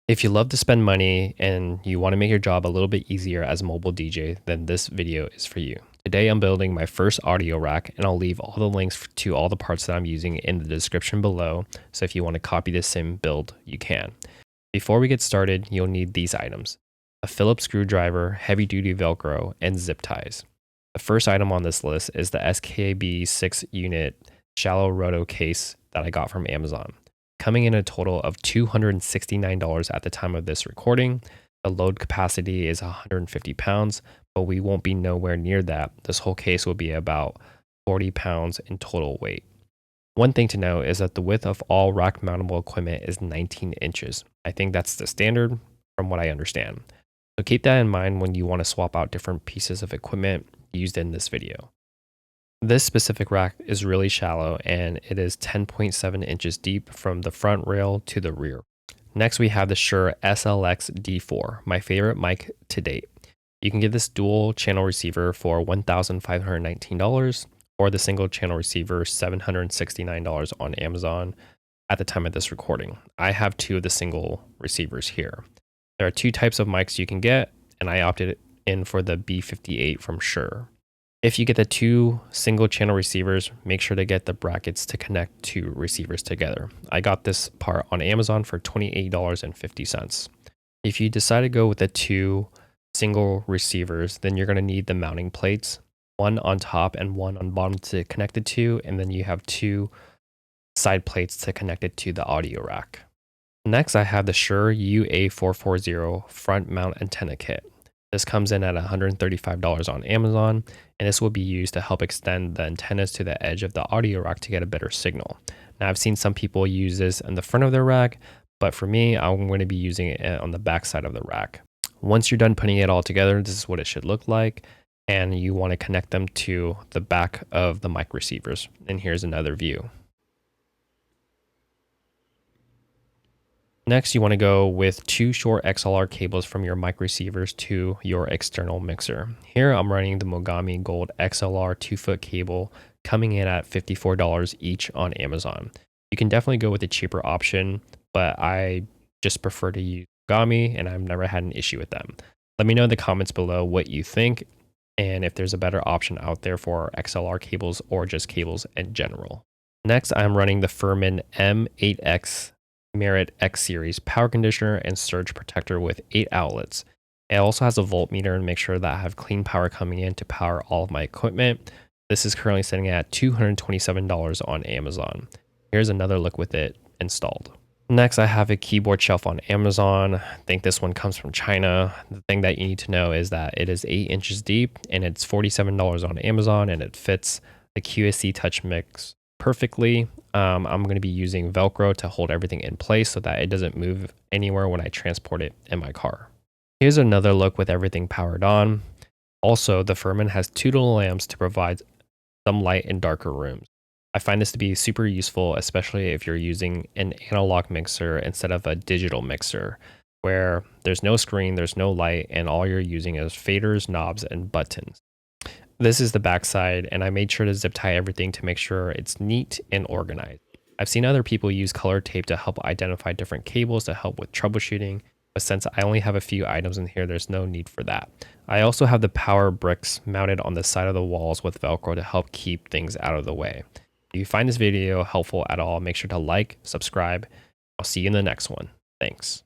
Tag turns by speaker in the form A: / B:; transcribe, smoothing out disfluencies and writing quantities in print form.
A: If you love to spend money and you want to make your job a little bit easier as a mobile DJ, then this video is for you. Today I'm building my first audio rack, and I'll leave all the links to all the parts that I'm using in the description below, so if you want to copy this same build, you can. Before we get started, you'll need these items: a Phillips screwdriver, heavy-duty Velcro, and zip ties. The first item on this list is the SKB 6-unit shallow roto case that I got from Amazon, coming in a total of $269 at the time of this recording. The load capacity is 150 pounds, but we won't be nowhere near that. This whole case will be about 40 pounds in total weight. One thing to know is that the width of all rack mountable equipment is 19 inches. I think that's the standard from what I understand. So keep that in mind when you want to swap out different pieces of equipment used in this video. This specific rack is really shallow, and it is 10.7 inches deep from the front rail to the rear. Next, we have the Shure SLX D4, my favorite mic to date. You can get this dual channel receiver for $1,519 or the single channel receiver $769 on Amazon at the time of this recording. I have two of the single receivers here. There are two types of mics you can get, and I opted in for the B58 from Shure. If you get the two single channel receivers, make sure to get the brackets to connect two receivers together. I got this part on Amazon for $28.50. If you decide to go with the two single receivers, then you're going to need the mounting plates, one on top and one on bottom to connect it to, and then you have two side plates to connect it to the audio rack. Next, I have the Shure UA440 front mount antenna kit. This comes in at $135 on Amazon, and this will be used to help extend the antennas to the edge of the audio rack to get a better signal. Now, I've seen some people use this in the front of their rack, but for me, I'm going to be using it on the back side of the rack. Once you're done putting it all together, this is what it should look like, and you want to connect them to the back of the mic receivers. And here's another view. Next, you want to go with two short XLR cables from your mic receivers to your external mixer. Here, I'm running the Mogami Gold XLR 2-foot cable, coming in at $54 each on Amazon. You can definitely go with a cheaper option, but I just prefer to use Mogami, and I've never had an issue with them. Let me know in the comments below what you think, and if there's a better option out there for XLR cables or just cables in general. Next, I'm running the Furman M8X Merit X Series power conditioner and surge protector with 8 outlets. It also has a voltmeter and make sure that I have clean power coming in to power all of my equipment. This is currently sitting at $227 on Amazon. Here's another look with it installed. Next, I have a keyboard shelf on Amazon. I think this one comes from China. The thing that you need to know is that it is 8 inches deep, and it's $47 on Amazon, and it fits the QSC Touch mix perfectly. I'm going to be using Velcro to hold everything in place so that it doesn't move anywhere when I transport it in my car. Here's another look with everything powered on. Also, the Furman has 2 little lamps to provide some light in darker rooms. I find this to be super useful, especially if you're using an analog mixer instead of a digital mixer, where there's no screen, there's no light, and all you're using is faders, knobs, and buttons. This is the backside, and I made sure to zip tie everything to make sure it's neat and organized. I've seen other people use color tape to help identify different cables to help with troubleshooting, but since I only have a few items in here, there's no need for that. I also have the power bricks mounted on the side of the walls with Velcro to help keep things out of the way. If you find this video helpful at all, make sure to like, subscribe. I'll see you in the next one. Thanks.